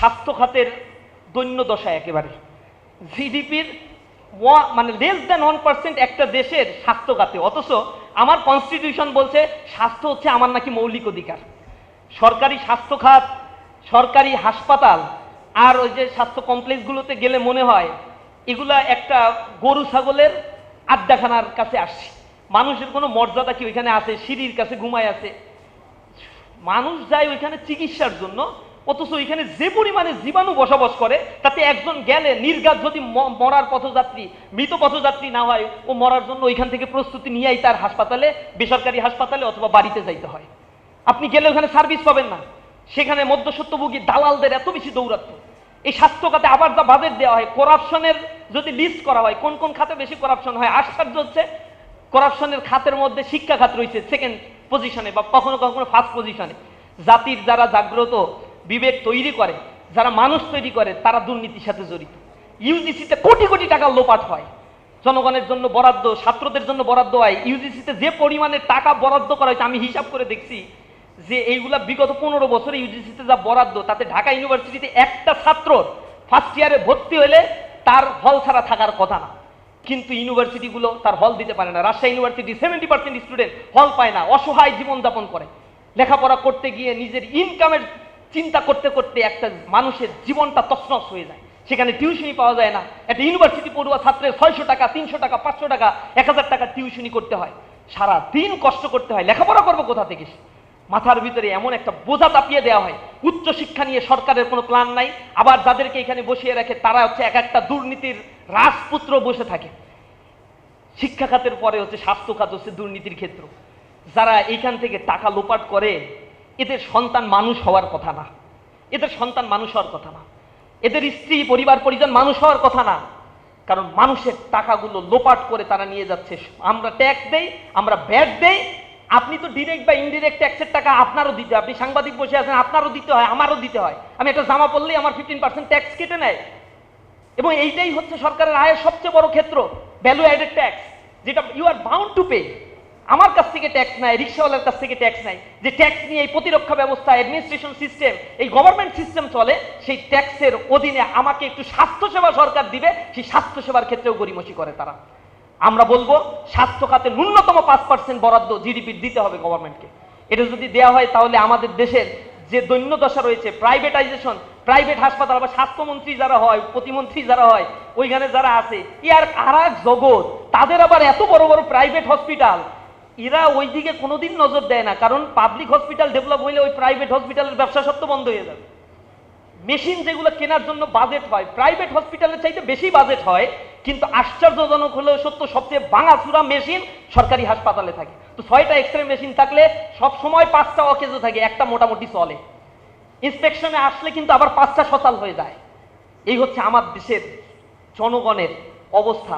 স্বাস্থ্য খাতের দৈন্য দশা একেবারে। জিডিপির মানে লেস দ্যান 1% একটা দেশের স্বাস্থ্য খাতে, অথচ আমার কনস্টিটিউশন বলছে স্বাস্থ্য হচ্ছে আমার নাকি মৌলিক অধিকার। সরকারি স্বাস্থ্য খাত, সরকারি হাসপাতাল আর ওই যে স্বাস্থ্য কমপ্লেক্সগুলোতে গেলে মনে হয় এগুলা একটা গরু ছাগলের আড্ডাখানার কাছে আসছে। মানুষের কোনো মর্যাদা কি ওইখানে আছে? সিঁড়ির কাছে ঘুমায় আছে। মানুষ যায় ওইখানে চিকিৎসার জন্য, অথচ ওইখানে যে পরিমাণে জীবাণু বসবাস করে তাতে একজন গেলে নির্ঘাত যদি মরার পথযাত্রী, মৃত পথযাত্রী না হয়, ও মরার জন্য ওইখান থেকে প্রস্তুতি নিয়েই তার হাসপাতালে, বেসরকারি হাসপাতালে অথবা বাড়িতে যাইতে হয়। আপনি গেলে ওখানে সার্ভিস পাবেন না। সেখানে মধ্যস্বত্বভোগী দালালদের এত বেশি দৌরাত্ম। এই স্বাস্থ্য খাতে আবার যা বাজেট দেওয়া হয়, করাপশনের যদি লিস্ট করা হয় কোন কোন খাতে বেশি করাপশন হয়, আশ্চর্য হচ্ছে করাপশনের খাতের মধ্যে শিক্ষা খাত রয়েছে সেকেন্ড পজিশনে বা কখনো কখনো ফার্স্ট পজিশনে। জাতির যারা জাগ্রত বিবেক তৈরি করে, যারা মানুষ তৈরি করে, তারা দুর্নীতির সাথে জড়িত। ইউজিসিতে কোটি কোটি টাকা লোপাট হয়, জনগণের জন্য বরাদ্দ, ছাত্রদের জন্য বরাদ্দ হয়। ইউজিসিতে যে পরিমাণে টাকা বরাদ্দ করা হয়েছে আমি হিসাব করে দেখছি যে এইগুলা বিগত 15 বছরে ইউজিসিতে যা বরাদ্দ, তাতে ঢাকা ইউনিভার্সিটিতে একটা ছাত্র ফার্স্ট ইয়ারে ভর্তি হলে তার হল ছাড়া থাকার কথা না, কিন্তু ইউনিভার্সিটিগুলো তার হল দিতে পারে না। রাজশাহী ইউনিভার্সিটি 70% স্টুডেন্ট হল পায় না, অসহায় জীবনযাপন করে। লেখাপড়া করতে গিয়ে নিজের ইনকামের চিন্তা করতে করতে একটা মানুষের জীবনটা তছনছ হয়ে যায়। সেখানে টিউশনি পাওয়া যায় না। একটা ইউনিভার্সিটি পড়ুয়া ছাত্রের 600 টাকা, 300 টাকা, 500 টাকা, 1000 টাকা টিউশনি করতে হয়, সারা দিন কষ্ট করতে হয়। লেখাপড়া করবো কোথা থেকে? মাথার ভিতরে এমন একটা বোঝা চাপিয়ে দেওয়া হয়। উচ্চ শিক্ষা নিয়ে সরকারের কোনো প্ল্যান নাই। আবার যাদেরকে এখানে বসিয়ে রাখে তারা হচ্ছে এক একটা দুর্নীতির রাজপুত্র বসে থাকে। শিক্ষা খাতের পরে হচ্ছে স্বাস্থ্য খাত, হচ্ছে দুর্নীতির ক্ষেত্র। যারা এইখান থেকে টাকা লোপাট করে এদের সন্তান মানুষ হওয়ার কথা না, এদের সন্তান মানুষ হওয়ার কথা না, এদের স্ত্রী পরিবার পরিজন মানুষ হওয়ার কথা না। কারণ মানুষের টাকাগুলো লোপাট করে তারা নিয়ে যাচ্ছে। আমরা ট্যাক্স দেই, আমরা ভ্যাট দেই। আপনি তো ডিরেক্ট বা ইনডিরেক্ট ট্যাক্সের টাকা আপনারও দিতে হয়। আপনি সাংবাদিক বসে আছেন, আপনারও দিতে হয়, আমারও দিতে হয়। আমি একটা জামা পরলেই আমার 15% ট্যাক্স কেটে নেয়। এবং এইটাই হচ্ছে সরকারের আয়ের সবচেয়ে বড় ক্ষেত্র, ভ্যালু অ্যাডেড ট্যাক্স, যেটা you are bound to pay. আমার কাছ থেকে ট্যাক্স নাই, রিক্সাওয়ালার কাছ থেকে ট্যাক্স নাই। যে ট্যাক্স নিয়ে এই প্রতিরক্ষা ব্যবস্থা, অ্যাডমিনিস্ট্রেশন সিস্টেম, এই গভর্নমেন্ট সিস্টেম চলে, সেই ট্যাক্সের অধীনে আমাকে একটু স্বাস্থ্যসেবা সরকার দিবে, সেই স্বাস্থ্যসেবার ক্ষেত্রেও গরিমসি করে তারা। আমরা বলবো স্বাস্থ্য খাতে ন্যূনতম 5% বরাদ্দ জিডিপির দিতে হবে গভর্নমেন্টকে। এটা যদি দেওয়া হয় তাহলে আমাদের দেশের যে দৈন্য দশা রয়েছে, প্রাইভেটাইজেশন, প্রাইভেট হাসপাতাল বা স্বাস্থ্যমন্ত্রী যারা হয়, প্রতিমন্ত্রী যারা হয়, ওইখানে যারা আছে, ইয়ার আর এক জগৎ। তাদের আবার এত বড় বড় প্রাইভেট হসপিটাল, এরা ওই দিকে কোনোদিন নজর দেয় না। কারণ পাবলিক হসপিটাল ডেভেলপ হইলে ওই প্রাইভেট হসপিটালের ব্যবসা সত্য বন্ধ হয়ে যাবে। মেশিন যেগুলো কেনার জন্য বাজেট হয়, প্রাইভেট হসপিটালের চাইতে বেশি বাজেট হয়, কিন্তু আশ্চর্যজনক হলেও সত্য সবচেয়ে ভাঙাচুরা মেশিন সরকারি হাসপাতালে থাকে। তো 6টা এক্সরে মেশিন থাকলে সব সময় 5টা অকেজো থাকে, একটা মোটামুটি চলে। ইন্সপেকশনে আসলে কিন্তু আবার 5টা সচাল হয়ে যায়। এই হচ্ছে আমার দেশের জনগণের অবস্থা।